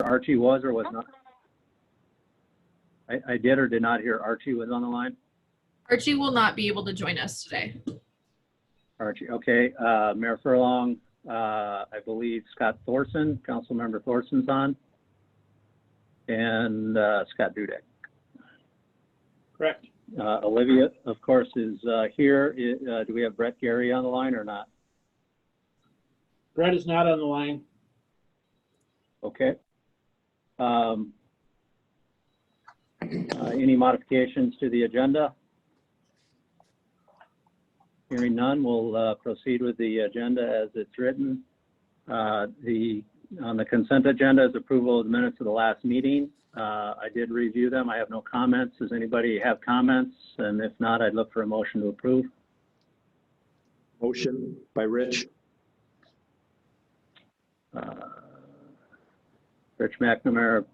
Archie was or was not? I did or did not hear Archie was on the line. Archie will not be able to join us today. Archie, okay. Mayor Furlong, I believe Scott Thorson, Councilmember Thorson's on, and Scott Dudek. Correct. Olivia, of course, is here. Do we have Brett Gary on the line or not? Brett is not on the line. Okay. Any modifications to the agenda? Hearing none, we'll proceed with the agenda as it's written. On the consent agenda is approval of the minutes of the last meeting. I did review them. I have no comments. Does anybody have comments? And if not, I'd look for a motion to approve. Motion by Rich. Rich McNamara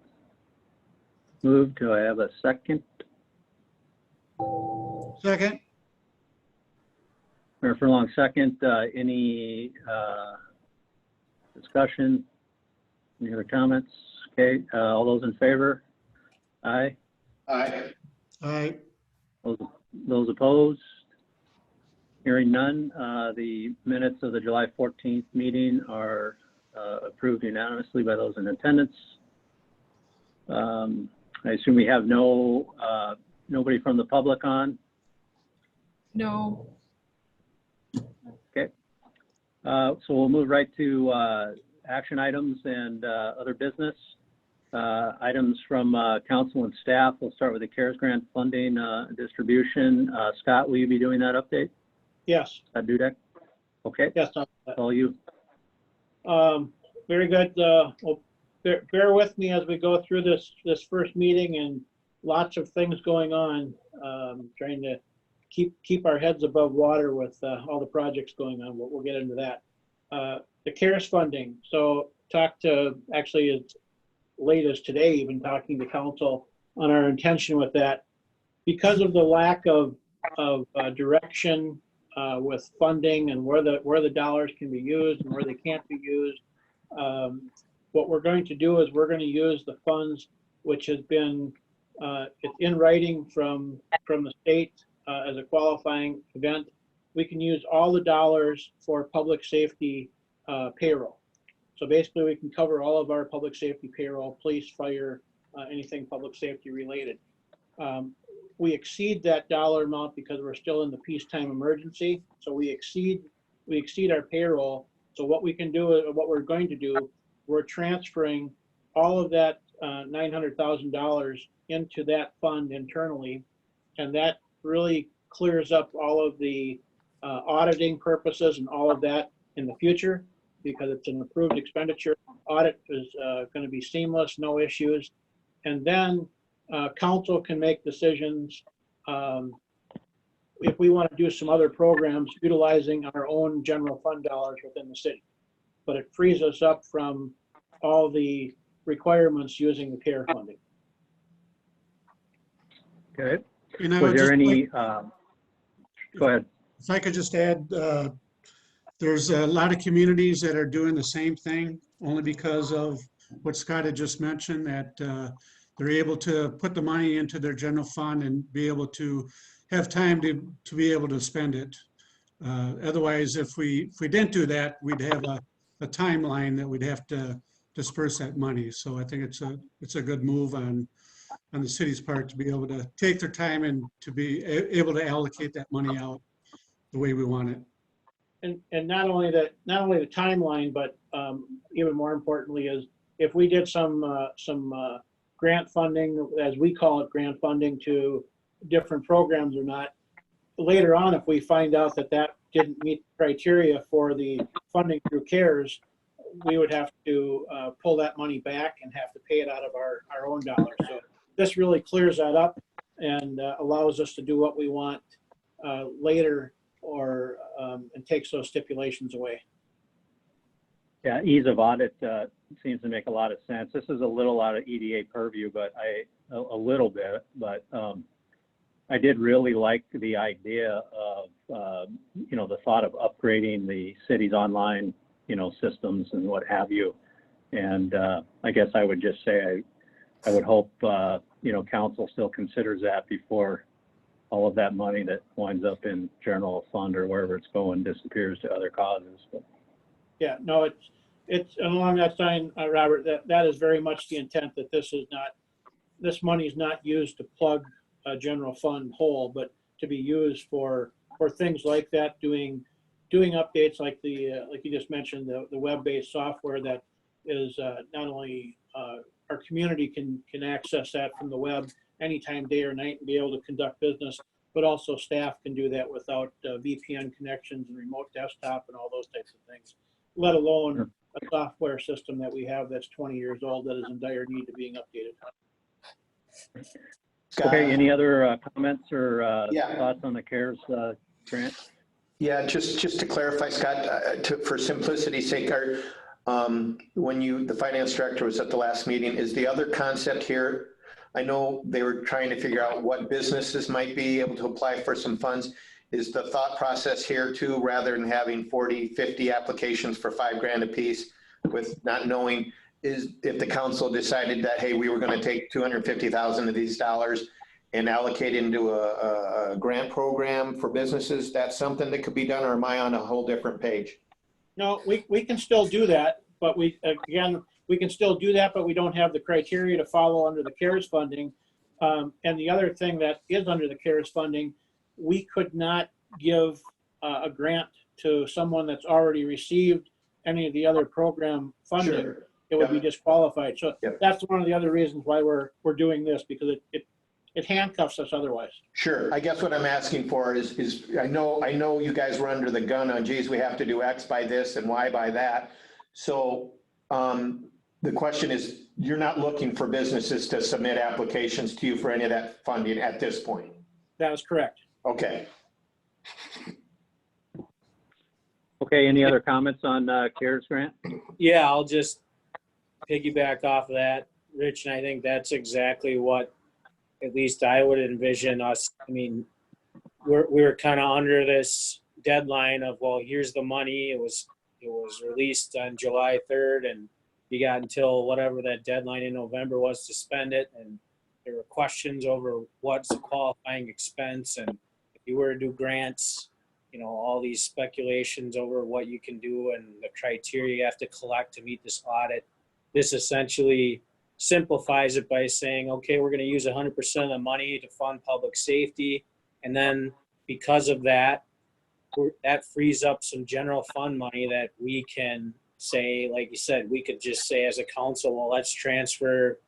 moved. Do I have a second? Second. Mayor Furlong, second. Any discussion? Any other comments? Okay, all those in favor? Aye. Aye. Aye. Those opposed? Hearing none, the minutes of the July 14th meeting are approved unanimously by those in attendance. I assume we have nobody from the public on? No. Okay. So we'll move right to action items and other business. Items from council and staff. We'll start with the CARES grant funding distribution. Scott, will you be doing that update? Yes. Scott Dudek? Okay, Yes. all you. Very good. Well, bear with me as we go through this first meeting, and lots of things going on. Trying to keep our heads above water with all the projects going on. We'll get into that. The CARES funding. So talked to, actually as late as today, even talking to council on our intention with that. Because of the lack of direction with funding and where the dollars can be used and where they can't be used, what we're going to do is we're going to use the funds which has been it's in writing from the state as a qualifying event. We can use all the dollars for public safety payroll. So basically we can cover all of our public safety payroll, police, fire, anything public safety related. We exceed that dollar amount because we're still in the peacetime emergency. So we exceed our payroll. So what we can do, what we're going to do, we're transferring all of that $900,000 into that fund internally, and that really clears up all of the auditing purposes and all of that in the future, because it's an approved expenditure. Audit is going to be seamless, no issues. And then council can make decisions if we want to do some other programs utilizing our own general fund dollars within the city. But it frees us up from all the requirements using the CARE funding. Okay. And I Was would there just any, like, go ahead. if I could just add, there's a lot of communities that are doing the same thing, only because of what Scott had just mentioned, that they're able to put the money into their general fund and be able to have time to be able to spend it. Otherwise, if we didn't do that, we'd have a timeline that we'd have to disperse that money. So I think it's a good move on the city's part to be able to take their time and to be able to allocate that money out the way we want it. And not only the timeline, but even more importantly is if we did some grant funding, as we call it, grant funding to different programs or not, later on, if we find out that didn't meet criteria for the funding through CARES, we would have to pull that money back and have to pay it out of our own dollars. So this really clears that up and allows us to do what we want later, or and takes those stipulations away. Yeah, ease of audit seems to make a lot of sense. This is a little out of EDA purview, but a little bit, but I did really like the idea of, the thought of upgrading the city's online, systems and what have you. And I guess I would just say I would hope, council still considers that before all of that money that winds up in general fund or wherever it's going disappears to other causes. But Yeah, no, it's along that line, Robert, that is very much the intent, that this money is not used to plug a general fund hole, but to be used for things like that, doing updates like like you just mentioned, the web-based software that is not only our community can access that from the web anytime, day or night, and be able to conduct business, but also staff can do that without VPN connections and remote desktop and all those types of things, let alone a software system that we have that's 20 years old that is in dire need of being updated. Scott? okay, any other comments or Yeah. thoughts on the CARES grant? Yeah, just to clarify, Scott, for simplicity's sake, when the finance director was at the last meeting, is the other concept here, I know they were trying to figure out what businesses might be able to apply for some funds. Is the thought process here too, rather than having 40, 50 applications for $5,000 a piece with not knowing, is if the council decided that, hey, we were going to take 250,000 of these dollars and allocate into a grant program for businesses, that's something that could be done, or am I on a whole different page? No, we can still do that, but we can still do that, but we don't have the criteria to follow under the CARES funding. And the other thing that is under the CARES funding, we could not give a grant to someone that's already received any of the other program funding. Sure. It would be disqualified. So Yep. that's one of the other reasons why we're doing this, because it handcuffs us otherwise. Sure. I guess what I'm asking for is I know you guys were under the gun on, geez, we have to do X by this and Y by that. So the question is, you're not looking for businesses to submit applications to you for any of that funding at this point? That is correct. Okay. Okay, any other comments on CARES grant? Yeah, I'll just piggyback off of that, Rich, and I think that's exactly what at least I would envision us. I mean, we were kind of under this deadline of, well, here's the money. It was released on July 3rd, and you got until whatever that deadline in November was to spend it. And there were questions over what's a qualifying expense, and if you were to do grants, all these speculations over what you can do and the criteria you have to collect to meet this audit. This essentially simplifies it by saying, okay, we're going to use 100% of the money to fund public safety. And then because of that, that frees up some general fund money that we can say, like you said, we could just say as a council, well, let's transfer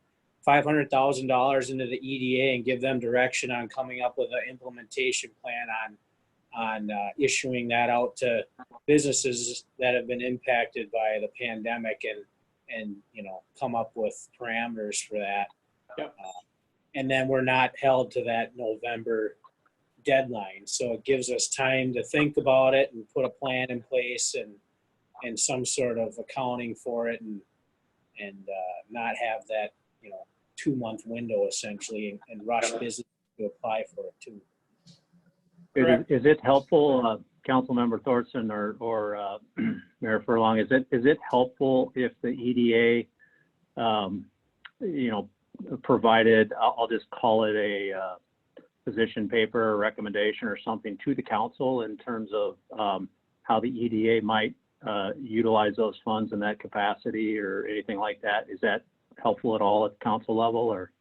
$500,000 into the EDA and give them direction on coming up with an implementation plan on issuing that out to businesses that have been impacted by the pandemic and come up with parameters for that. Yep. And then we're not held to that November deadline. So it gives us time to think about it and put a plan in place and some sort of accounting for it and not have that 2-month window essentially and rush business to apply for it too. Is it helpful, Councilmember Thorson or Mayor Furlong? Is it helpful if the EDA, provided, I'll just call it a position paper or recommendation or something to the council in terms of how the EDA might utilize those funds in that capacity or anything like that? Is that helpful at all at the council level or?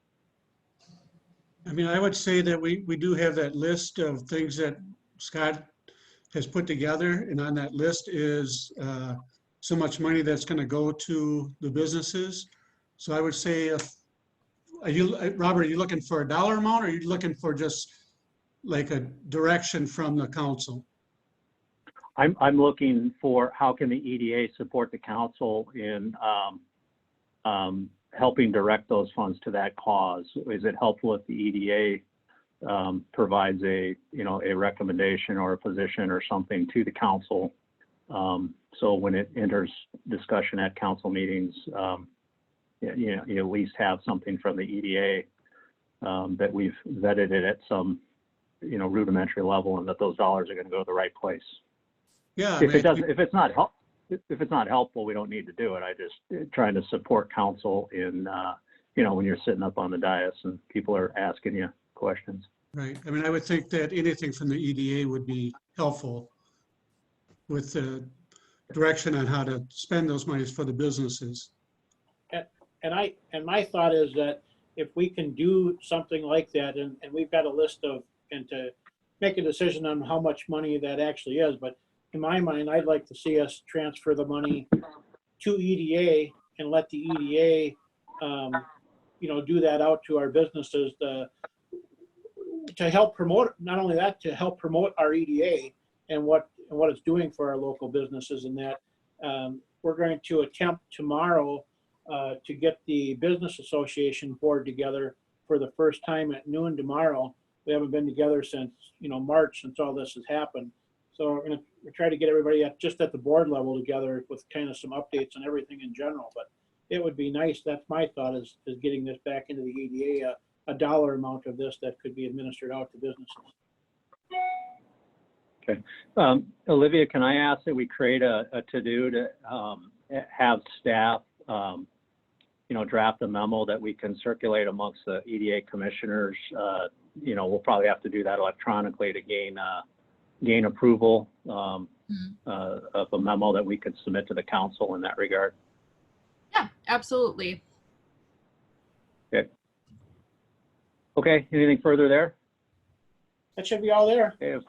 I mean, I would say that we do have that list of things that Scott has put together, and on that list is so much money that's going to go to the businesses. So I would say, Robert, are you looking for a dollar amount, or are you looking for just like a direction from the council? I'm looking for how can the EDA support the council in helping direct those funds to that cause? Is it helpful if the EDA provides a recommendation or a position or something to the council? So when it enters discussion at council meetings, you at least have something from the EDA that we've vetted it at some, rudimentary level and that those dollars are going to go to the right place. Yeah. If it's not if it's not helpful, we don't need to do it. I just trying to support council in, you know, when you're sitting up on the dais and people are asking you questions. Right. I mean, I would think that anything from the EDA would be helpful with the direction on how to spend those monies for the businesses. And my thought is that if we can do something like that, and we've got a list of, and to make a decision on how much money that actually is, but in my mind, I'd like to see us transfer the money to EDA and let the EDA, you know, do that out to our businesses to help promote, not only that, to help promote our EDA and what it's doing for our local businesses. And that we're going to attempt tomorrow to get the Business Association board together for the first time at noon tomorrow. We haven't been together since, you know, March, since all this has happened. So we're going to try to get everybody just at the board level together with kind of some updates on everything in general. But it would be nice, that's my thought, is getting this back into the EDA, a dollar amount of this that could be administered out to businesses. Okay. Olivia, can I ask that we create a to-do to have staff, you know, draft a memo that we can circulate amongst the EDA commissioners? You know, we'll probably have to do that electronically to gain approval of a memo that we could submit to the council in that regard. Yeah, absolutely. Okay, anything further there? That should be all there. Okay,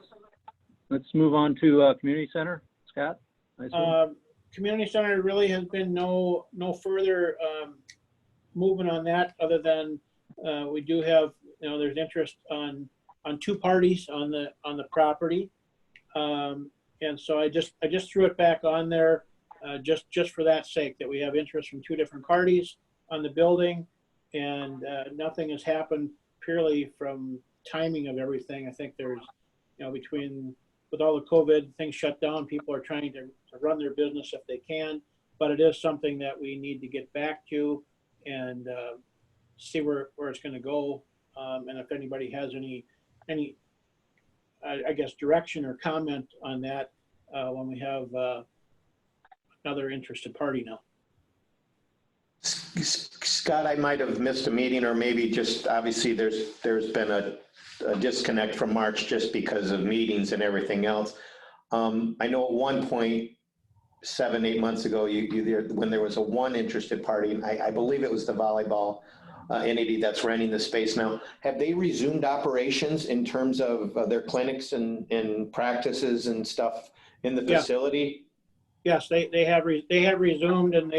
let's move on to community center. Scott? Nice one. Community center really has been no further movement on that, other than we do have, you know, there's interest on two parties on the property, and so I just threw it back on there just for that sake, that we have interest from two different parties on the building, and nothing has happened purely from timing of everything. I think there's, you know, with all the COVID things shut down, people are trying to run their business if they can, but it is something that we need to get back to and see where it's going to go. And if anybody has any, I guess, direction or comment on that when we have another interested party now. Scott, I might have missed a meeting, or maybe just, obviously there's been a disconnect from March just because of meetings and everything else. I know at one point, 7-8 months ago, when there was one interested party, and I believe it was the volleyball entity that's renting the space now. Have they resumed operations in terms of their clinics and practices and stuff in the facility? Yes, they have resumed, and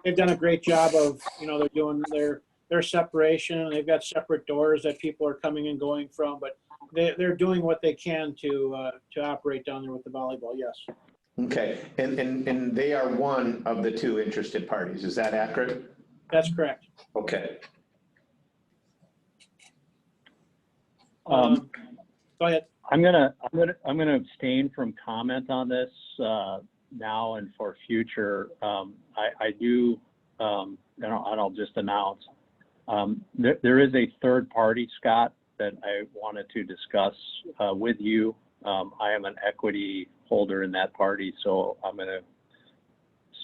they've done a great job of, you know, they're doing their separation. They've got separate doors that people are coming and going from, but they're doing what they can to operate down there with the volleyball. Yes. Okay, and they are one of the two interested parties. Is that accurate? That's correct. Okay. Go ahead. I'm gonna abstain from comment on this now and for future. I do, and I'll just announce, there is a third party, Scott, that I wanted to discuss with you. I am an equity holder in that party, so I'm going to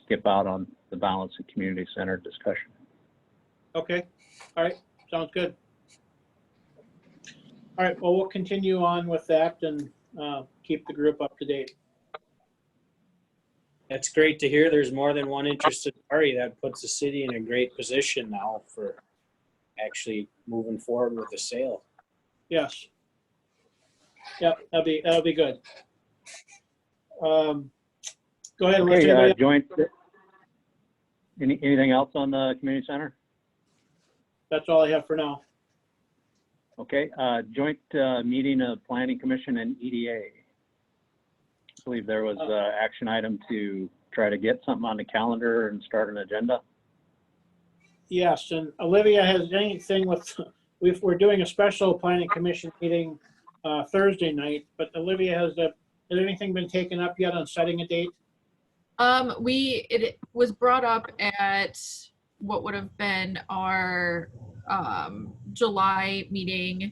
skip out on the balance of community center discussion. Okay. All right. Sounds good. All right. Well, we'll continue on with that and keep the group up to date. That's great to hear. There's more than one interested party. That puts the city in a great position now for actually moving forward with the sale. Yes. Yep. That'll be good. Go ahead. Okay, joint. Anything else on the community center? That's all I have for now. Okay, joint meeting of Planning Commission and EDA. I believe there was an action item to try to get something on the calendar and start an agenda. Yes, and Olivia has anything with, we're doing a special Planning Commission meeting Thursday night, but Olivia, has anything been taken up yet on setting a date? It was brought up at what would have been our July meeting,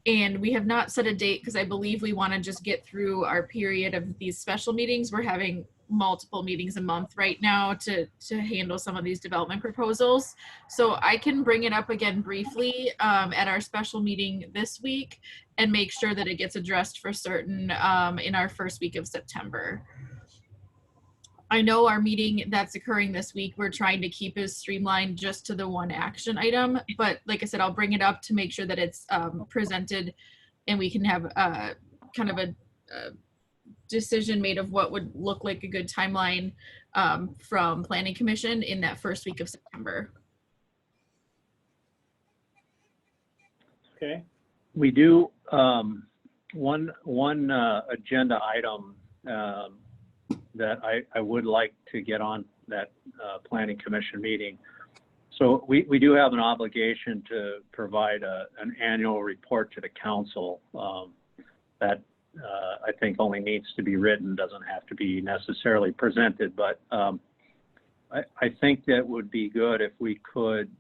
and we have not set a date because I believe we want to just get through our period of these special meetings. We're having multiple meetings a month right now to handle some of these development proposals. So I can bring it up again briefly at our special meeting this week and make sure that it gets addressed for certain in our first week of September. I know our meeting that's occurring this week, we're trying to keep as streamlined just to the one action item. But like I said, I'll bring it up to make sure that it's presented and we can have kind of a decision made of what would look like a good timeline from Planning Commission in that first week of September. Okay, We do, one agenda item that I would like to get on that Planning Commission meeting. So we do have an obligation to provide an annual report to the council that I think only needs to be written, doesn't have to be necessarily presented, but I think that would be good if we could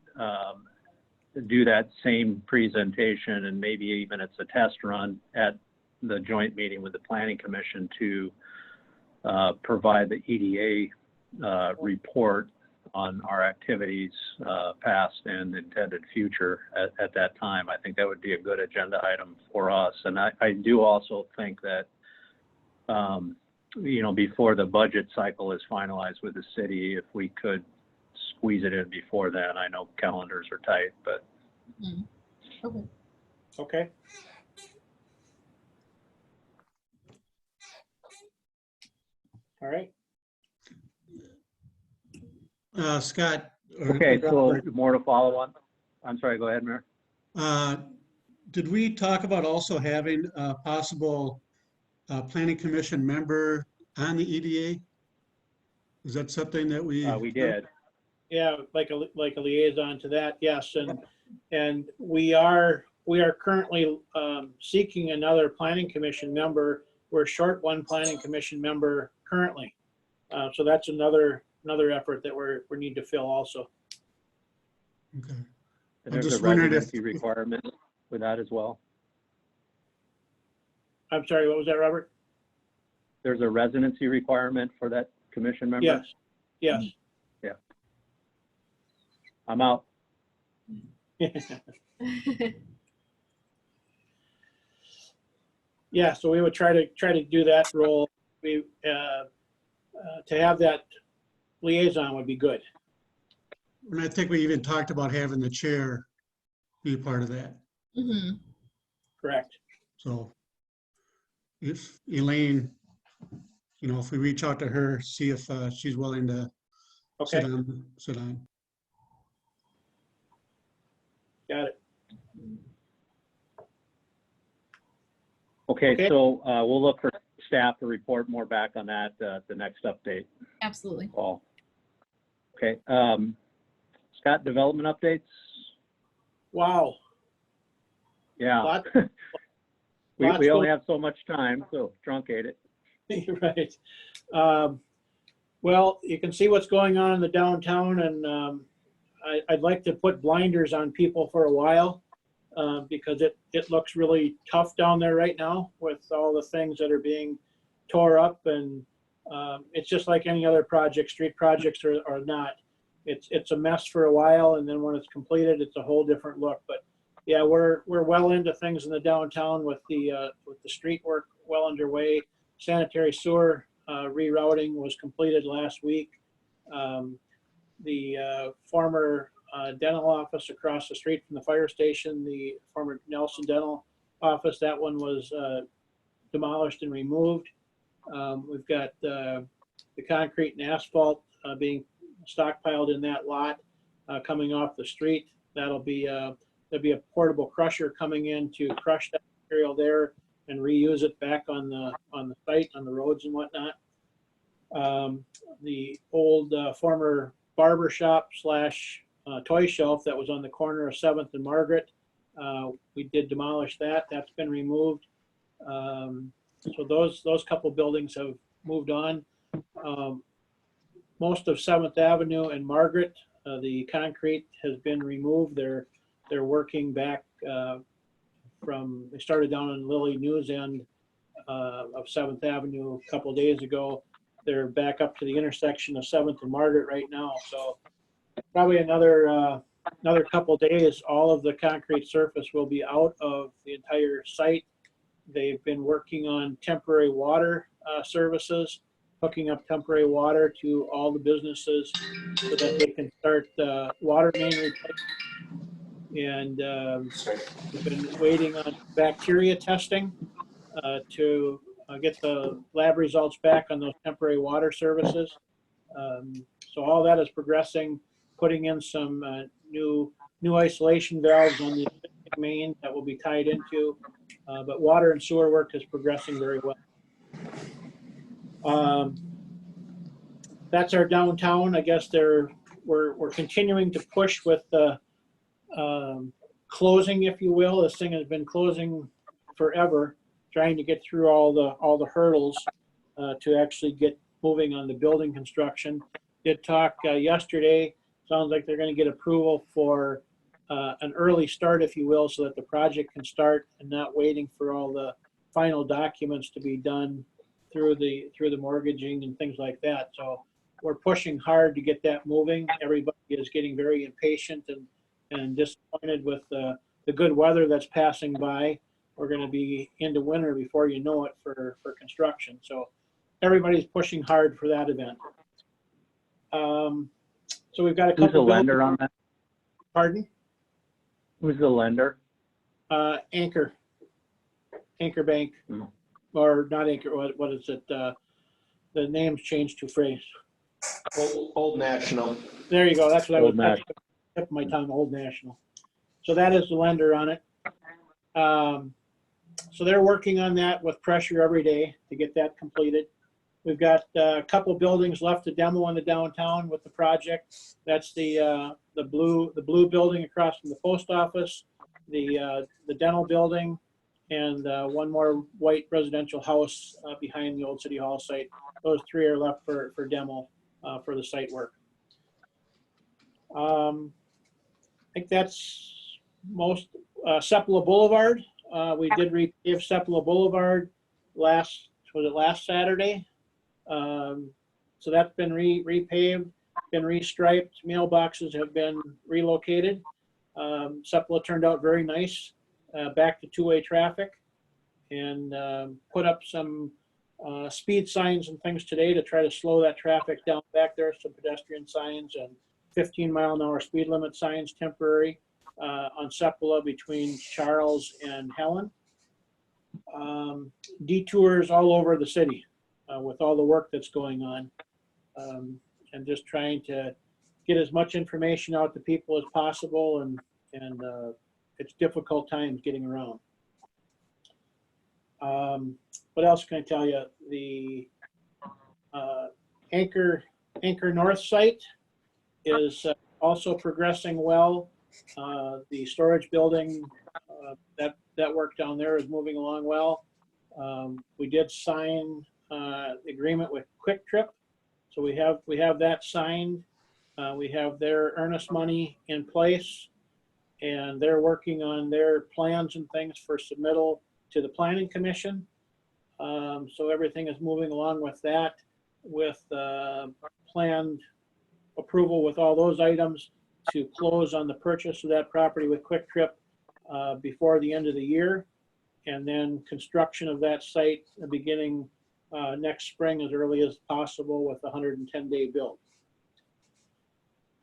do that same presentation, and maybe even it's a test run at the joint meeting with the Planning Commission to provide the EDA report on our activities past and intended future at that time. I think that would be a good agenda item for us. And I do also think that, you know, before the budget cycle is finalized with the city, if we could squeeze it in before then. I know calendars are tight, but. Okay. okay. All right. Scott. or- Okay, so more to follow on. I'm sorry, go ahead, Mayor. Did we talk about also having a possible planning commission member on the EDA? Is that something that we? We did. Yeah, like a liaison to that, yes, and we are currently seeking another planning commission member. We're short one planning commission member currently, so that's another effort that we need to fill also. Okay. And I'm there's a just wondering if- residency requirement with that as well. I'm sorry, what was that, Robert? There's a residency requirement for that commission member? Yes, yes. I'm out. Yeah, so we would try to do that role. We to have that liaison would be good. And I think we even talked about having the chair be a part of that. Mhm. Correct. So if Elaine, you know, if we reach out to her, see if she's willing to Okay, sit on. got it. Okay, Okay. so we'll look for staff to report more back on that the next update, Absolutely. Paul. Okay, Scott, development updates? Wow. Yeah. Lot- We lots only going- have so much time, so truncate it. You're right. Well, you can see what's going on in the downtown, and I'd like to put blinders on people for a while because it looks really tough down there right now with all the things that are being tore up, and it's just like any other project, street projects or not. It's a mess for a while, and then when it's completed, it's a whole different look. But yeah, we're well into things in the downtown with the street work well underway. Sanitary sewer rerouting was completed last week. The former dental office across the street from the fire station, the former Nelson Dental office, that one was demolished and removed. We've got the concrete and asphalt being stockpiled in that lot coming off the street. There'll be a portable crusher coming in to crush that material there and reuse it back on the site, on the roads and whatnot. The old former barber shop / toy shelf that was on the corner of 7th and Margaret, we did demolish that. That's been removed. So those couple buildings have moved on. Most of 7th Avenue and Margaret, the concrete has been removed. They're working back they started down on Lilly News End of 7th Avenue a couple days ago. they're back up to the intersection of 7th and Margaret right now. So probably another couple days, all of the concrete surface will be out of the entire site. They've been working on temporary water services, hooking up temporary water to all the businesses so that they can start water main replacement. And we've been waiting on bacteria testing to get the lab results back on those temporary water services. So all that is progressing, putting in some new isolation valves on the main that will be tied into, but water and sewer work is progressing very well. That's our downtown. I guess we're continuing to push with the closing, if you will. This thing has been closing forever, trying to get through all the hurdles to actually get moving on the building construction. Did talk yesterday. Sounds like they're going to get approval for an early start, if you will, so that the project can start and not waiting for all the final documents to be done through the mortgaging and things like that. So we're pushing hard to get that moving. Everybody is getting very impatient and disappointed with the good weather that's passing by. We're going to be into winter before you know it for construction. So everybody's pushing hard for that event. So we've got a couple. Who's the lender on that? Pardon? Who's the lender? Anchor Bank, or not Anchor. What is it? The name's changed to phrase. Old National. There you go. That's what Old I was tip of my tongue. Old National. So that is the lender on it. So they're working on that with pressure every day to get that completed. We've got a couple buildings left to demo in the downtown with the project. That's the blue building across from the post office, the dental building, and one more white residential house behind the old city hall site. Those three are left for demo for the site work. I think that's most. Sepulveda Boulevard. We did repave Sepulveda Boulevard last Saturday. So that's been repaved, been restriped. Mailboxes have been relocated. Sepulveda turned out very nice, back to two-way traffic, and put up some speed signs and things today to try to slow that traffic down back there. Some pedestrian signs and 15-mile-an-hour speed limit signs temporary on Sepulveda between Charles and Helen. Detours all over the city with all the work that's going on, and just trying to get as much information out to people as possible, and it's difficult times getting around. What else can I tell you? The Anchor North site is also progressing well. The storage building, that work down there is moving along well. We did sign agreement with Quick Trip, so we have that signed. We have their earnest money in place, and they're working on their plans and things for submittal to the Planning Commission. So everything is moving along with that, with planned approval with all those items to close on the purchase of that property with Quick Trip before the end of the year, and then construction of that site beginning next spring as early as possible with a 110-day build.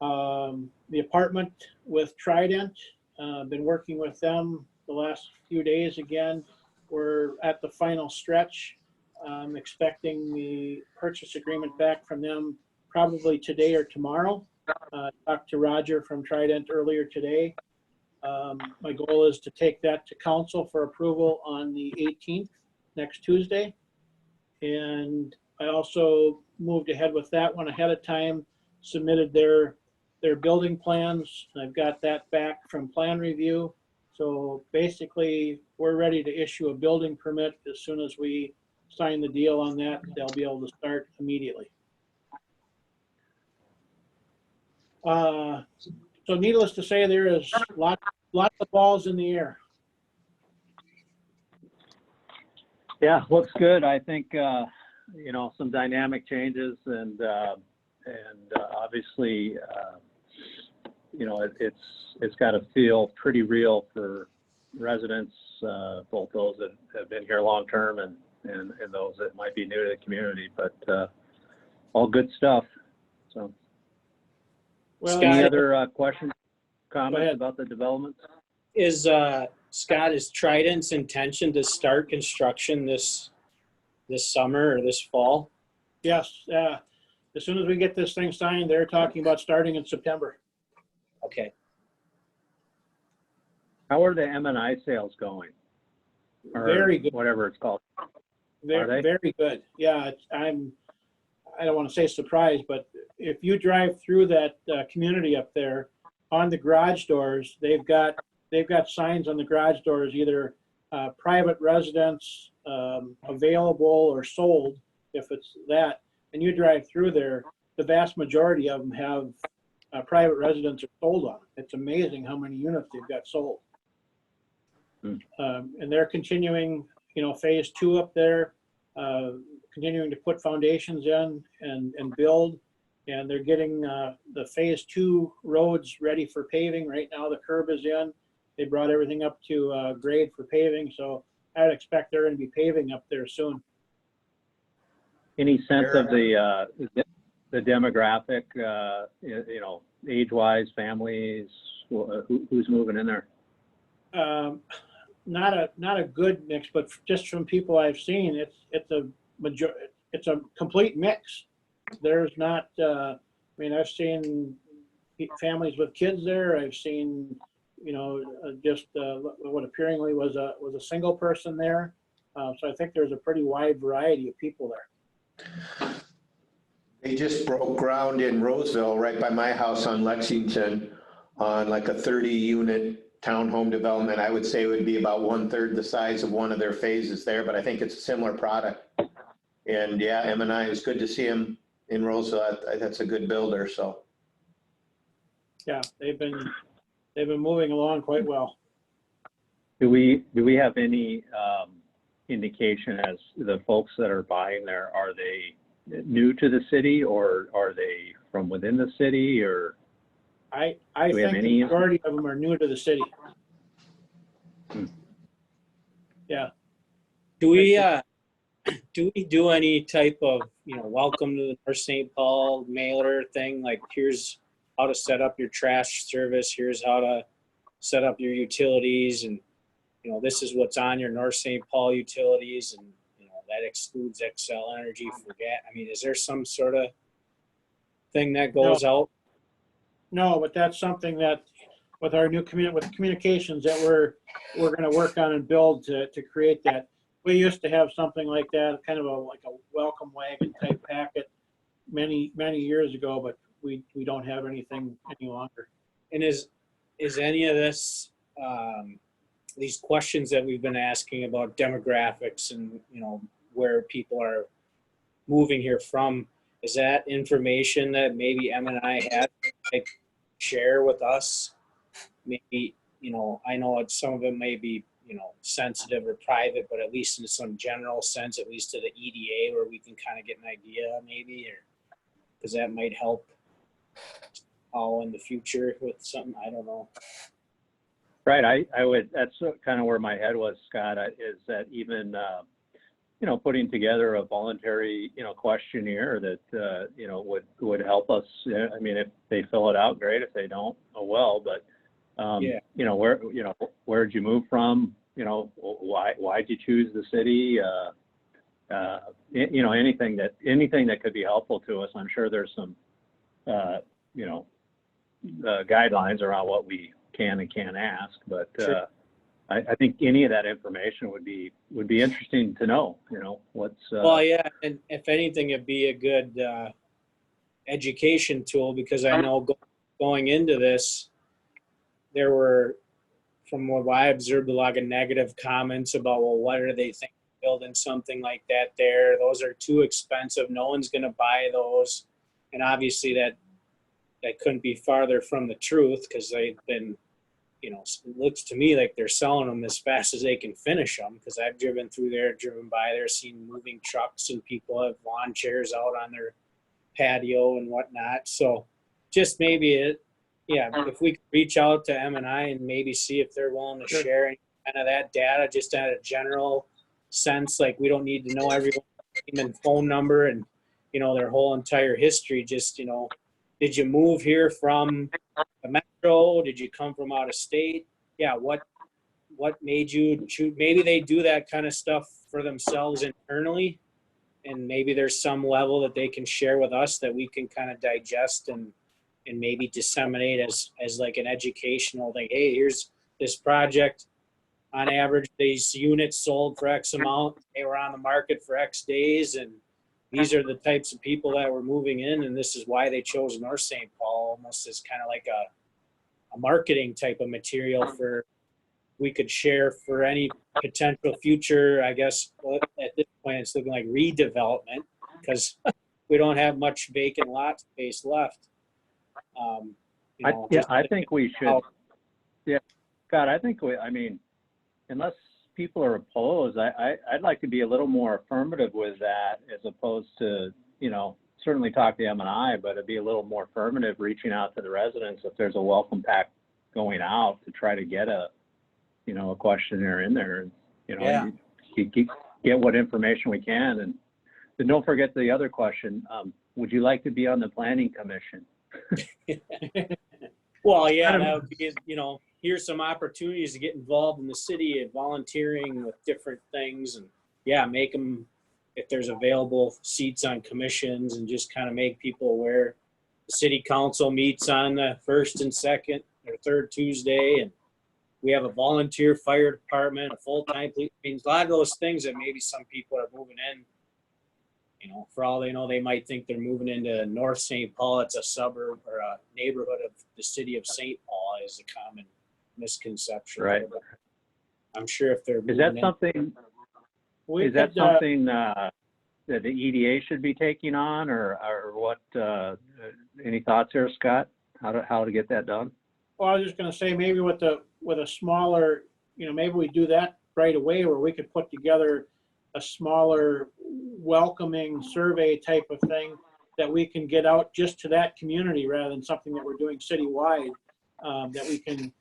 The apartment with Trident, been working with them the last few days again. We're at the final stretch. I'm expecting the purchase agreement back from them probably today or tomorrow. Talked to Roger from Trident earlier today. My goal is to take that to council for approval on the 18th, next Tuesday. And I also moved ahead with that one ahead of time, submitted their building plans. I've got that back from plan review. So basically, we're ready to issue a building permit as soon as we sign the deal on that. They'll be able to start immediately. So needless to say, there is lots of balls in the air. Yeah, looks good. I think some dynamic changes and obviously, it's got to feel pretty real for residents, both those that have been here long term and those that might be new to the community, but all good stuff. So Well, any Scott, other questions, comments ahead. about the developments? is Scott, is Trident's intention to start construction this summer or this fall? yes, as soon as we get this thing signed, they're talking about starting in September. Okay. How are the M&I sales going? Or Very good. whatever it's called. Are they? Very good. Yeah, I don't want to say surprised, but if you drive through that community up there, on the garage doors, they've got signs on the garage doors, either private residence, available or sold, if it's that. And you drive through there, the vast majority of them have private residence or sold on it. It's amazing how many units they've got sold. And they're continuing, phase 2 up there, continuing to put foundations in and build. And they're getting the phase 2 roads ready for paving. Right now, the curb is in. They brought everything up to grade for paving. So I'd expect they're going to be paving up there soon. Any sense of the demographic, age-wise, families, who's moving in there? Not a good mix, but just from people I've seen, it's a complete mix. There's not, I've seen families with kids there. I've seen, just what appearingly was a single person there. So I think there's a pretty wide variety of people there. They just broke ground in Roseville, right by my house on Lexington, on like a 30-unit townhome development. I would say it would be about 1/3 the size of one of their phases there, but I think it's a similar product. And yeah, M&I, it was good to see him in Roseville. That's a good builder, so. Yeah, they've been moving along quite well. Do we have any indication as the folks that are buying there, are they new to the city or are they from within the city, or? I Do we have think any- the majority of them are new to the city. Yeah. Do we do any type of, welcome to the North St. Paul mailer thing? Like, here's how to set up your trash service. Here's how to set up your utilities. And, this is what's on your North St. Paul utilities. And, that excludes Xcel Energy for gas. Is there some sort of thing that goes out? No, but that's something that with our new with communications that we're going to work on and build to create that. We used to have something like that, kind of like a welcome wagon type packet many years ago, but we don't have anything any longer. And is any of this, these questions that we've been asking about demographics and, where people are moving here from, is that information that maybe M&I had to share with us? Maybe, I know some of it may be, sensitive or private, but at least in some general sense, at least to the EDA, where we can kind of get an idea maybe, or because that might help all in the future with something, I don't know. Right, I would, that's kind of where my head was, Scott, is that even, putting together a voluntary, questionnaire that, would help us. If they fill it out, great. If they don't, oh well, but, where'd you move from? Why'd you choose the city? Anything that could be helpful to us. I'm sure there's some, guidelines around what we can and can't ask, but Sure. I think any of that information would be interesting to know. What's Well, yeah, and if anything, it'd be a good education tool, because I know going into this, there were, from what I observed, a lot of negative comments about, well, what are they thinking building something like that there? Those are too expensive. No one's going to buy those. And obviously that couldn't be farther from the truth, because they've been you know, it looks to me like they're selling them as fast as they can finish them, because I've driven through there, driven by there, seen moving trucks, and people have lawn chairs out on their patio and whatnot. So just maybe if we could reach out to M&I and maybe see if they're willing to share any kind of that data, just at a general sense. Like, we don't need to know everyone's name and phone number and, you know, their whole entire history. Just, you know, did you move here from the metro? Did you come from out of state? Yeah. What made you choose? Maybe they do that kind of stuff for themselves internally, and maybe there's some level that they can share with us that we can kind of digest and maybe disseminate as like an educational thing. Hey, here's this project. On average, these units sold for X amount. They were on the market for X days, and these are the types of people that were moving in, and this is why they chose North St. Paul, almost as kind of like a marketing type of material for we could share for any potential future, I guess. Well, at this point, it's looking like redevelopment, because we don't have much vacant lot space left. I think we should. Yeah, Scott, I mean, unless people are opposed, I'd like to be a little more affirmative with that, as opposed to, you know, certainly talk to M&I, but it'd be a little more affirmative, reaching out to the residents if there's a welcome pack going out, to try to get a questionnaire in there, get what information we can. And then don't forget the other question. Would you like to be on the planning commission? Well, yeah, that would be, you know, here's some opportunities to get involved in the city and volunteering with different things, and make them, if there's available seats on commissions, and just kind of make people aware. The city council meets on the first and second or third Tuesday, and we have a volunteer fire department, a full-time police. I mean, a lot of those things that maybe some people are moving in, you know, for all they know, they might think they're moving into North St. Paul. It's a suburb or a neighborhood of the city of St. Paul, is a common misconception. Right. But I'm sure if they're Is that something? Is that something that the EDA should be taking on, or what? Any thoughts there, Scott? How to get that done? Well, I was just going to say, maybe with a smaller, you know, maybe we do that right away, where we could put together a smaller welcoming survey type of thing that we can get out just to that community, rather than something that we're doing citywide. That we can,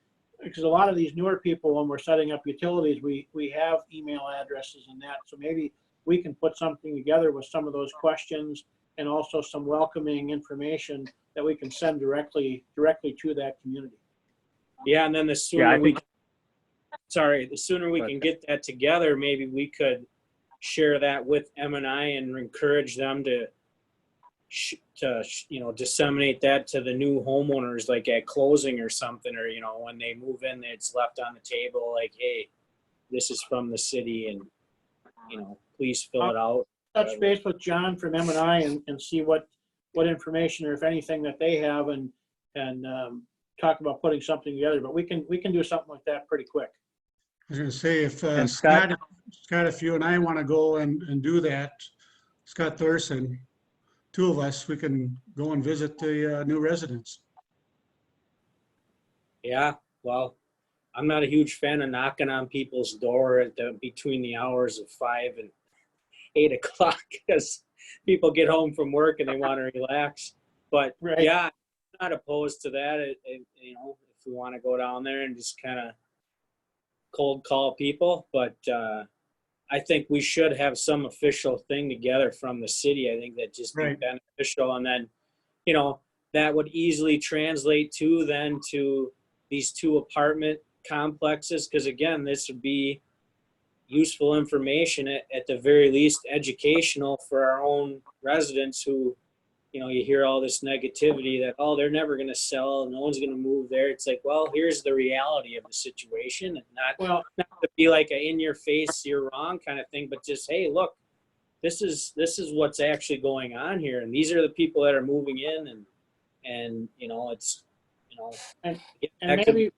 because a lot of these newer people, when we're setting up utilities, we have email addresses and that. So maybe we can put something together with some of those questions, and also some welcoming information that we can send directly to that community. Yeah, and then the sooner the sooner we can get that together, maybe we could share that with M&I and encourage them to disseminate that to the new homeowners, like at closing or something, or, you know, when they move in, it's left on the table, like, hey, this is from the city, and, you know, please fill it out. Touch base with John from M&I and see what information, or if anything, that they have, and talk about putting something together. But we can do something like that pretty quick. I was going to say, if Scott, if you and I want to go and do that, Scott Thorson, two of us, we can go and visit the new residents. Yeah, well, I'm not a huge fan of knocking on people's door between the hours of 5 and 8 o'clock, because people get home from work and they want to relax. But Right. yeah, I'm not opposed to that. You know, if we want to go down there and just kind of cold call people, but I think we should have some official thing together from the city. I think that just be Right. beneficial, and then, you know, that would easily translate to these 2 apartment complexes, because again, this would be useful information, at the very least educational for our own residents who, you know, you hear all this negativity that, oh, they're never going to sell, no one's going to move there. It's like, well, here's the reality of the situation, and not to be like a in your face, you're wrong kind of thing, but just, hey, look, this is what's actually going on here, and these are the people that are moving in, and you know, it's, you know, And that could maybe be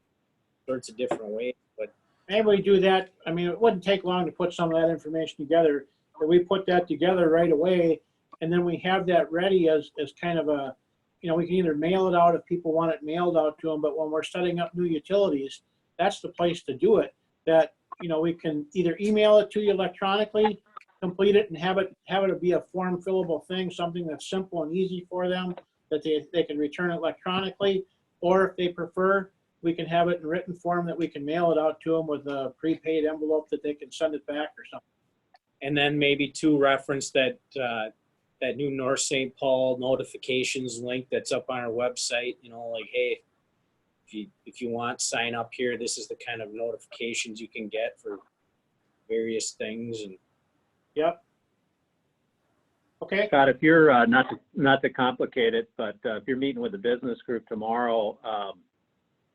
sorts of different ways, but maybe we do that. I mean, it wouldn't take long to put some of that information together, but we put that together right away, and then we have that ready as kind of we can either mail it out if people want it mailed out to them, but when we're setting up new utilities, that's the place to do it. That, we can either email it to you electronically, complete it, and have it be a form fillable thing, something that's simple and easy for them, that they can return it electronically, or if they prefer, we can have it in written form that we can mail it out to them with a prepaid envelope that they can send it back or something. And then maybe to reference that new North St. Paul notifications link that's up on our website, like, hey, if you want, sign up here. This is the kind of notifications you can get for various things. And Yep. Okay. Scott, if you're, not to complicate it, but if you're meeting with the business group tomorrow,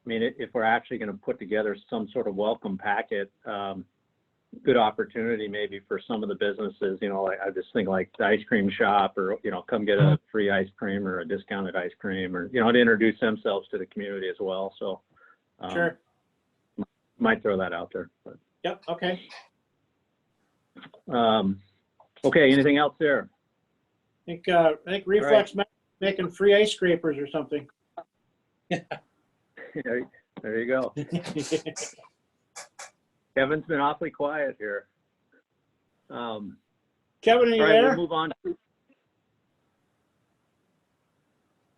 if we're actually going to put together some sort of welcome packet, good opportunity maybe for some of the businesses, like I just think like the ice cream shop, or, come get a free ice cream or a discounted ice cream, or, to introduce themselves to the community as well. So Sure. might throw that out there. But, Yep. Okay. okay. Anything else there? I think Reflex making free ice scrapers or something. There you go. Kevin's been awfully quiet here. Kevin, are you All right, there? we'll move on.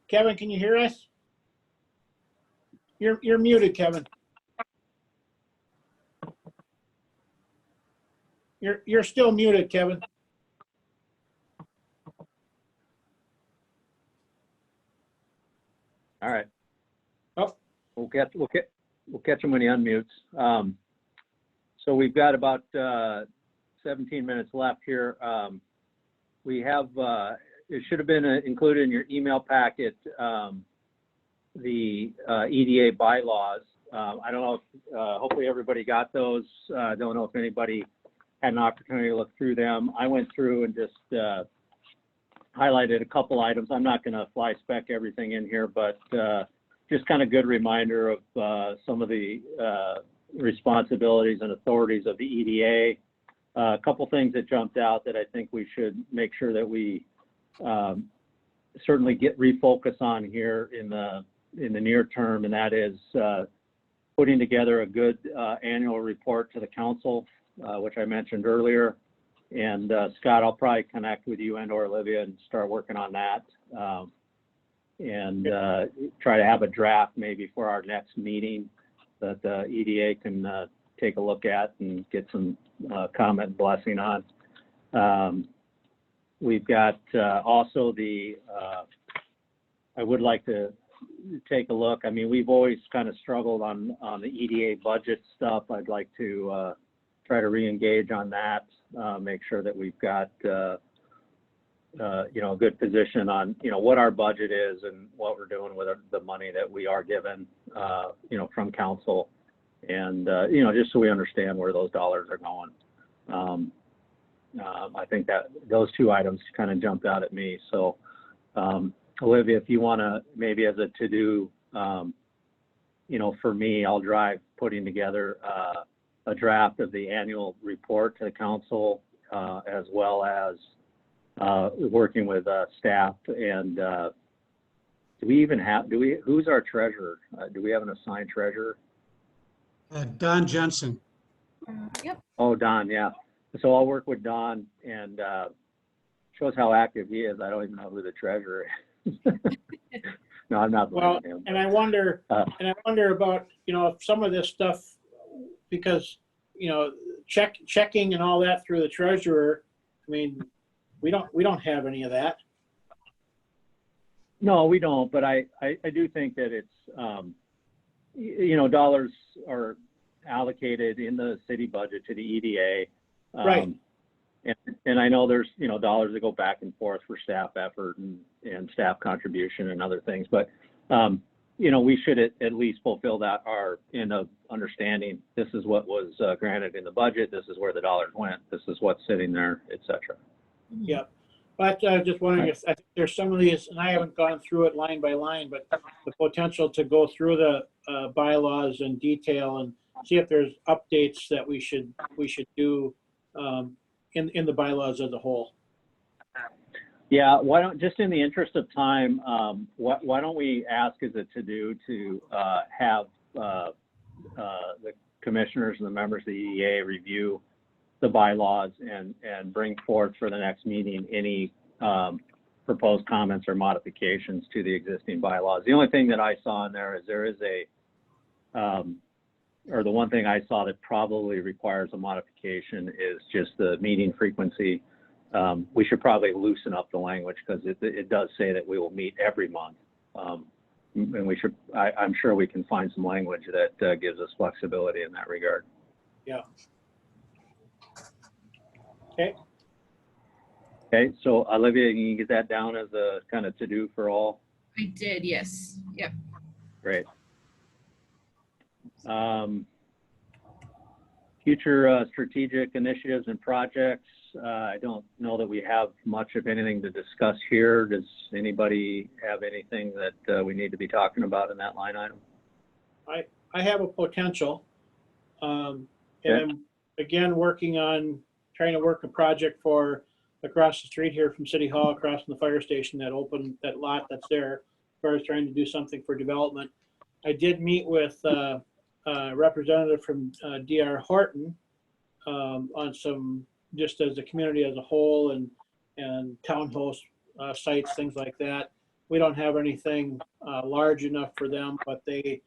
Kevin, can you hear us? You're muted, Kevin. You're still muted, Kevin. All right. Oh. We'll catch him when he unmutes. So we've got about 17 minutes left here. We have, it should have been included in your email packet, the EDA bylaws. I don't know if, hopefully everybody got those. I don't know if anybody had an opportunity to look through them. I went through and just highlighted a couple items. I'm not going to fly spec everything in here, but just kind of good reminder of some of the responsibilities and authorities of the EDA. A couple things that jumped out that I think we should make sure that we certainly refocus on here in the near term, and that is putting together a good annual report to the council, which I mentioned earlier. And Scott, I'll probably connect with you and/or Olivia and start working on that, and try to have a draft maybe for our next meeting that the EDA can take a look at and get some comment and blessing on. We've got also I would like to take a look. I mean, we've always kind of struggled on the EDA budget stuff. I'd like to try to re-engage on that, make sure that we've got a good position on, what our budget is and what we're doing with the money that we are given, from council, and, just so we understand where those dollars are going. I think that those two items kind of jumped out at me. So, Olivia, if you want to, maybe as a to-do, for me, I'll drive putting together a draft of the annual report to the council, as well as working with staff. And who's our treasurer? Do we have an assigned treasurer? Don Jensen. Yep. Oh, Don, yeah. So I'll work with Don, and shows how active he is. I don't even know who the treasurer is. No, I'm not Well, blaming him. and I wonder about, if some of this stuff, because, checking and all that through the treasurer, I mean, we don't have any of that. No, we don't, but I do think that it's, dollars are allocated in the city budget to the EDA. Right. And I know there's, dollars that go back and forth for staff effort and staff contribution and other things, but, we should at least fulfill that our end of understanding. This is what was granted in the budget. This is where the dollars went. This is what's sitting there, et cetera. Yeah. But I was just wondering if I think there's some of these, and I haven't gone through it line by line, but the potential to go through the bylaws in detail and see if there's updates that we should do in the bylaws as a whole. Yeah, why don't, just in the interest of time, why don't we ask as a to-do to have the commissioners and the members of the EDA review the bylaws and bring forth for the next meeting any proposed comments or modifications to the existing bylaws. The only thing that I saw in there is or the one thing I saw that probably requires a modification is just the meeting frequency. We should probably loosen up the language because it does say that we will meet every month. And we should, I'm sure we can find some language that gives us flexibility in that regard. Yeah. Okay. Okay, so Olivia, can you get that down as a kind of to-do for all? I did, yes. Yep. Great. Future strategic initiatives and projects. I don't know that we have much of anything to discuss here. Does anybody have anything that we need to be talking about in that line item? I have a potential. And Okay. I'm again working on trying to work a project for across the street here from City Hall, across from the fire station, that lot that's there, as far as trying to do something for development. I did meet with a representative from DR Horton on some, just as the community as a whole and townhouse sites, things like that. We don't have anything large enough for them, but they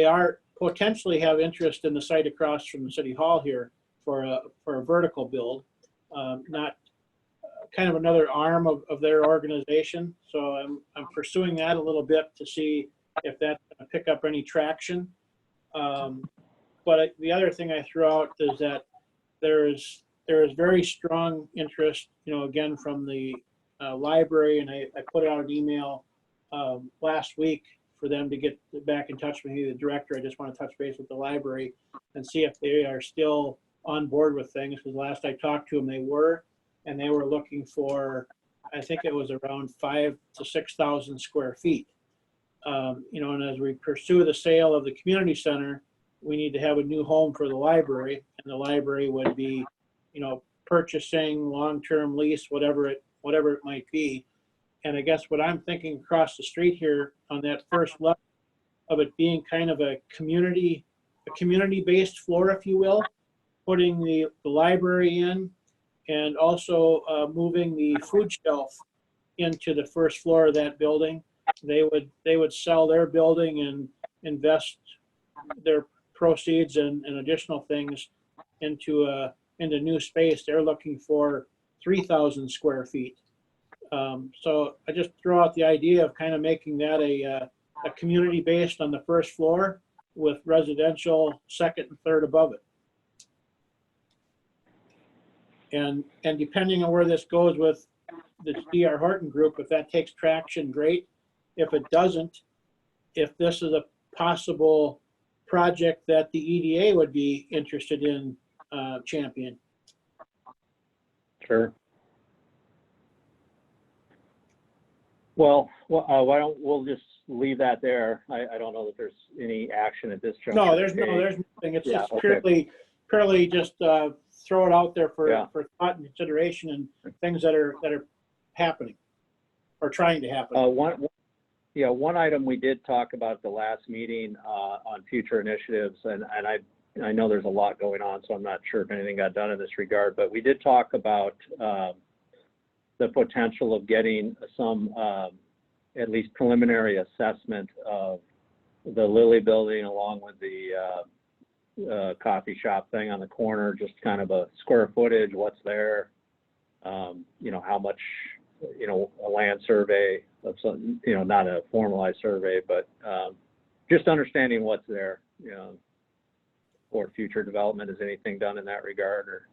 are potentially have interest in the site across from the City Hall here for a vertical build, not kind of another arm of their organization. So I'm pursuing that a little bit to see if that's going to pick up any traction. But the other thing I threw out is that there is very strong interest, again, from the library, and I put out an email last week for them to get back in touch with me, the director. I just want to touch base with the library and see if they are still on board with things, because last I talked to them, they were looking for, I think it was around 5,000 to 6,000 square feet. And as we pursue the sale of the community center, we need to have a new home for the library, and the library would be, purchasing long-term lease, whatever it might be. And I guess what I'm thinking across the street here on that first level of it being kind of a community-based floor, if you will, putting the library in, and also moving the food shelf into the first floor of that building. They would sell their building and invest their proceeds and additional things into new space. They're looking for 3,000 square feet. So I just throw out the idea of kind of making that a community based on the first floor with residential second and third above it. And depending on where this goes with the DR Horton group, if that takes traction, great. If it doesn't, if this is a possible project that the EDA would be interested in champion. Sure. Well, why don't we'll just leave that there. I don't know that there's any action at this juncture. No, there's nothing. It's Yeah, just okay. purely just throw it out there Yeah. for thought and consideration and things that are happening or trying to happen. One item we did talk about at the last meeting on future initiatives, and I know there's a lot going on, so I'm not sure if anything got done in this regard, but we did talk about the potential of getting some at least preliminary assessment of the Lilly building along with the coffee shop thing on the corner, just kind of a square footage, what's there, how much, a land survey of some, not a formalized survey, but just understanding what's there, for future development. Is anything done in that regard, or?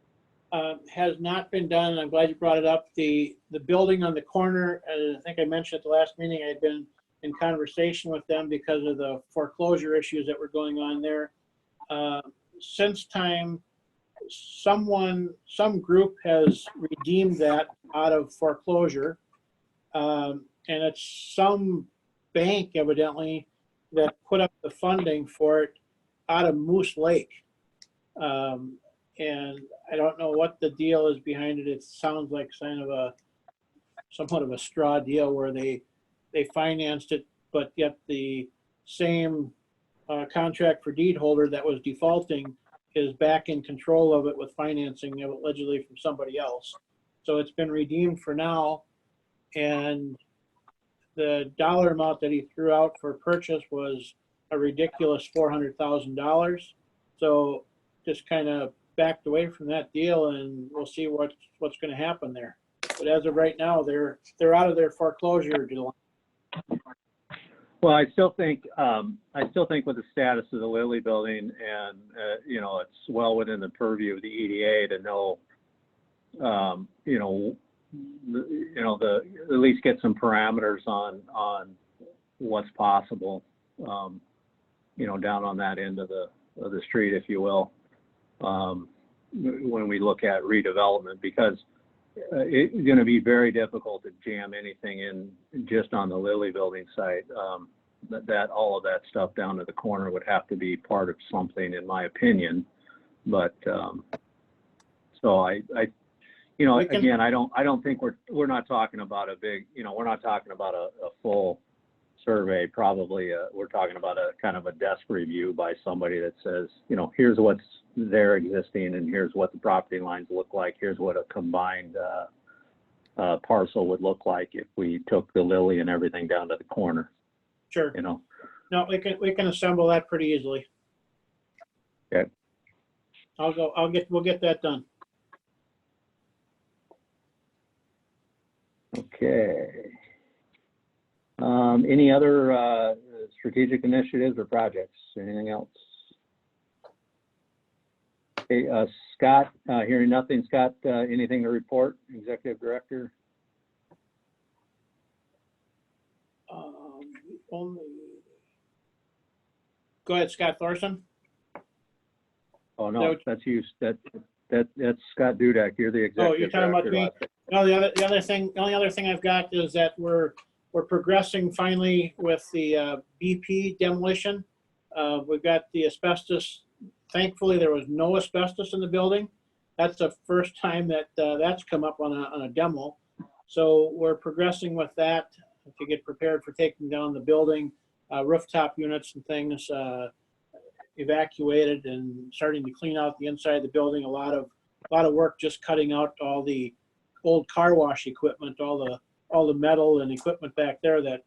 Has not been done. I'm glad you brought it up. The building on the corner, I think I mentioned at the last meeting, I had been in conversation with them because of the foreclosure issues that were going on there. Since time, some group has redeemed that out of foreclosure. And it's some bank evidently that put up the funding for it out of Moose Lake. And I don't know what the deal is behind it. It sounds like kind of a somewhat of a straw deal where they financed it, but yet the same contract for deed holder that was defaulting is back in control of it with financing allegedly from somebody else. So it's been redeemed for now, and the dollar amount that he threw out for purchase was a ridiculous $400,000. So just kind of backed away from that deal, and we'll see what's going to happen there. But as of right now, they're out of their foreclosure deal. Well, I still think with the status of the Lilly building, and you know, it's well within the purview of the EDA to know, at least get some parameters on what's possible, down on that end of the street, if you will, when we look at redevelopment, because it's going to be very difficult to jam anything in just on the Lilly building site. That all of that stuff down to the corner would have to be part of something, in my opinion. But so I again, I don't think we're not talking about a big, we're not talking about a full survey. Probably we're talking about a kind of a desk review by somebody that says, here's what's there existing, and here's what the property lines look like. Here's what a combined parcel would look like if we took the Lilly and everything down to the corner. Sure. No, we can assemble that pretty easily. Okay. We'll get that done. Okay. Any other strategic initiatives or projects? Anything else? Okay, Scott, hearing nothing. Scott, anything to report? Executive Director? Go ahead, Scott Thorson. Oh, no, that's you. That's Scott Dudek. You're the executive. Oh, you're talking about me? Director. No, the only other thing I've got is that we're progressing finally with the BP demolition. We've got the asbestos. Thankfully, there was no asbestos in the building. That's the first time that that's come up on a demo. So we're progressing with that to get prepared for taking down the building, rooftop units and things evacuated, and starting to clean out the inside of the building. A lot of work just cutting out all the old car wash equipment, all the metal and equipment back there that's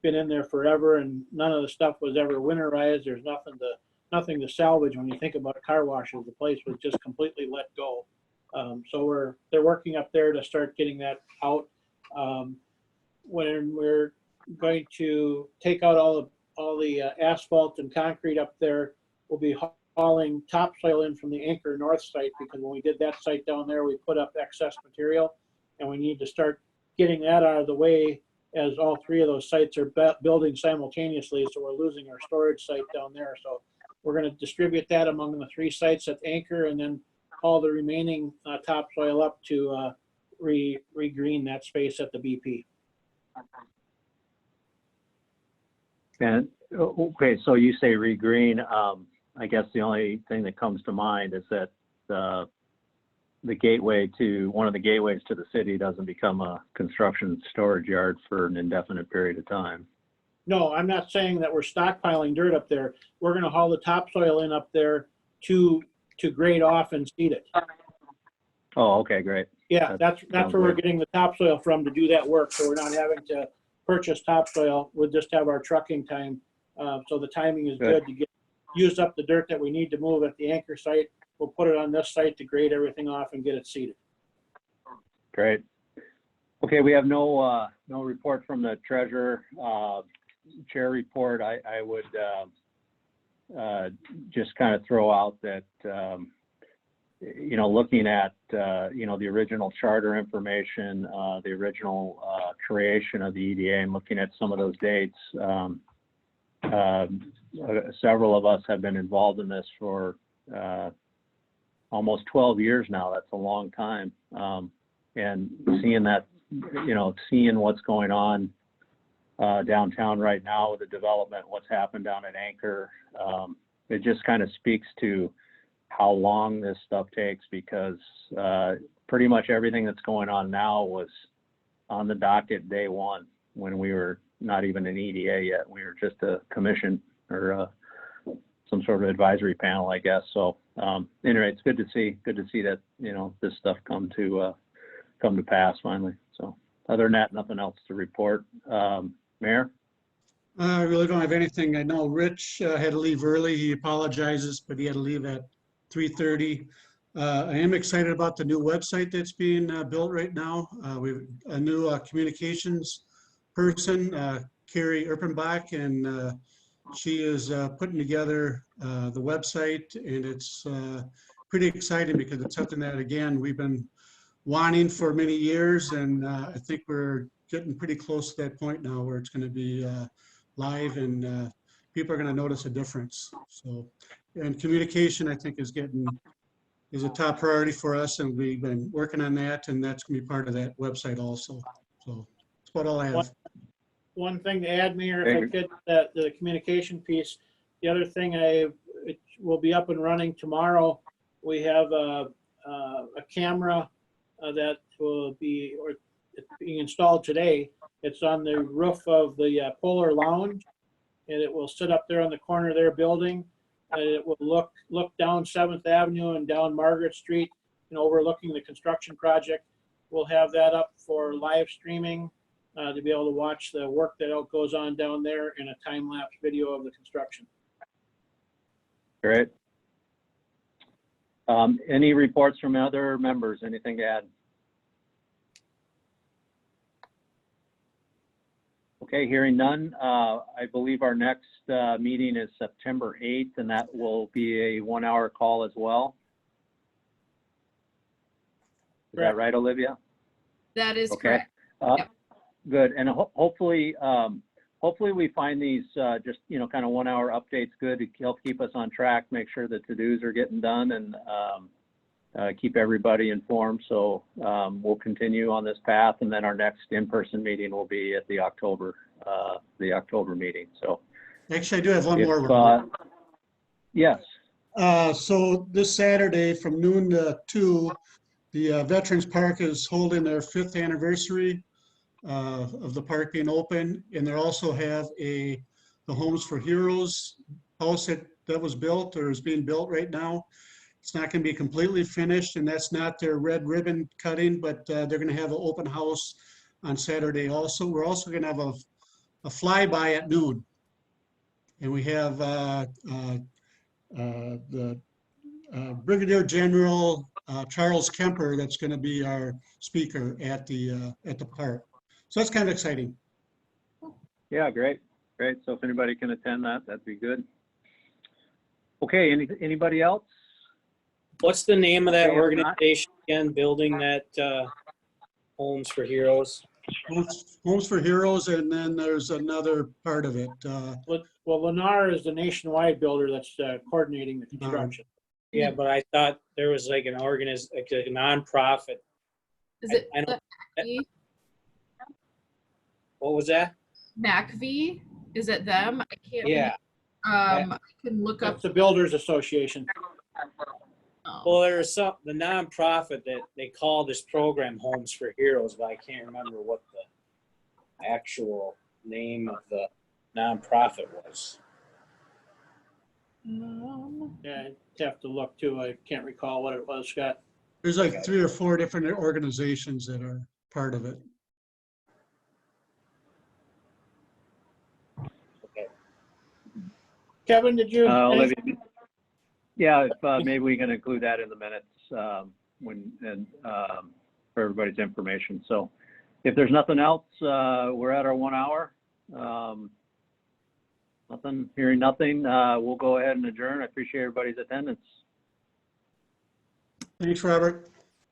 been in there forever, and none of the stuff was ever winterized. There's nothing to salvage when you think about car washes. The place was just completely let go. So they're working up there to start getting that out. When we're going to take out all the asphalt and concrete up there, we'll be hauling topsoil in from the Anchor North site, because when we did that site down there, we put up excess material, and we need to start getting that out of the way, as all three of those sites are building simultaneously. So we're losing our storage site down there. So we're going to distribute that among the three sites at Anchor, and then all the remaining topsoil up to regreen that space at the BP. And okay, so you say regreen. I guess the only thing that comes to mind is that the gateway to one of the gateways to the city doesn't become a construction storage yard for an indefinite period of time. No, I'm not saying that we're stockpiling dirt up there. We're going to haul the topsoil in up there to grade off and seed it. Oh, okay, great. Yeah, that's where we're getting the topsoil from to do that work. So we're not having to purchase topsoil. We'll just have our trucking time. So the timing is good to use up the dirt that we need to move at the Anchor site. We'll put it on this site to grade everything off and get it seeded. Great. Okay, we have no report from the treasurer. Chair report. I would just kind of throw out that looking at the original charter information, the original creation of the EDA, and looking at some of those dates. Several of us have been involved in this for almost 12 years now. That's a long time. And seeing that, seeing what's going on downtown right now with the development, what's happened down at Anchor, it just kind of speaks to how long this stuff takes, because pretty much everything that's going on now was on the docket day one when we were not even an EDA yet. We were just a commission or some sort of advisory panel, I guess. So anyway, it's good to see that, you know, this stuff come to pass finally. So other than that, nothing else to report. Mayor? I really don't have anything. I know Rich had to leave early. He apologizes, but he had to leave at 3:30. I am excited about the new website that's being built right now. We've a new communications person, Carrie Erpenbach, and she is putting together the website, and it's pretty exciting because it's something that, again, we've been wanting for many years, and I think we're getting pretty close to that point now where it's going to be live, and people are going to notice a difference. So, and communication, I think, is a top priority for us, and we've been working on that, and that's going to be part of that website also. So that's about all I have. One thing to add, Mayor, if I could, the communication piece. The other thing, it will be up and running tomorrow. We have a camera that will be, or it's being installed today. It's on the roof of the Polar Lounge, and it will sit up there on the corner of their building. And it will look down 7th Avenue and down Margaret Street, and overlooking the construction project. We'll have that up for live streaming to be able to watch the work that goes on down there in a time-lapse video of the construction. Great. Any reports from other members? Anything to add? Okay, hearing none. I believe our next meeting is September 8th, and that will be a 1-hour call as well. Is that right, Olivia? That is Okay. correct. Yep. Good, and hopefully we find these just, you know, kind of 1-hour updates good to help keep us on track, make sure the to-dos are getting done, and keep everybody informed. So we'll continue on this path, and then our next in-person meeting will be at the October meeting. So Actually, I do have one more. Yes. So this Saturday from noon to 2, the Veterans Park is holding their 5th anniversary of the park being open, and they also have the Homes for Heroes house that was built or is being built right now. It's not going to be completely finished, and that's not their red ribbon cutting, but they're going to have an open house on Saturday also. We're also going to have a flyby at noon, and we have the Brigadier General Charles Kemper that's going to be our speaker at the park. So that's kind of exciting. Yeah, great. So if anybody can attend that, that'd be good. Okay, anybody else? What's the name of that Okay, if not- organization again, building that Homes for Heroes? Homes for Heroes, and then there's another part of it. Well, Lennar is the nationwide builder that's coordinating the construction. Yeah, but I thought there was like an like a nonprofit. Is it I don't- MACV? What was that? MACV? Is it them? I can't. Yeah. I can look up. That's the Builders Association. Well, there's the nonprofit that they call this program Homes for Heroes, but I can't remember what the actual name of the nonprofit was. Yeah, I'd have to look too. I can't recall what it was, Scott. There's like 3 or 4 different organizations that are part of it. Kevin, did you? Olivia, yeah, if maybe we can include that in the minutes for everybody's information. So if there's nothing else, we're at our 1 hour. Hearing nothing, we'll go ahead and adjourn. I appreciate everybody's attendance. Thanks, Robert.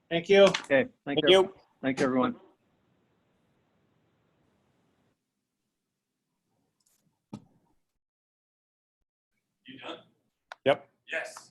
Thank you. Okay, Thank you. Thanks, everyone. You done? Yep. Yes.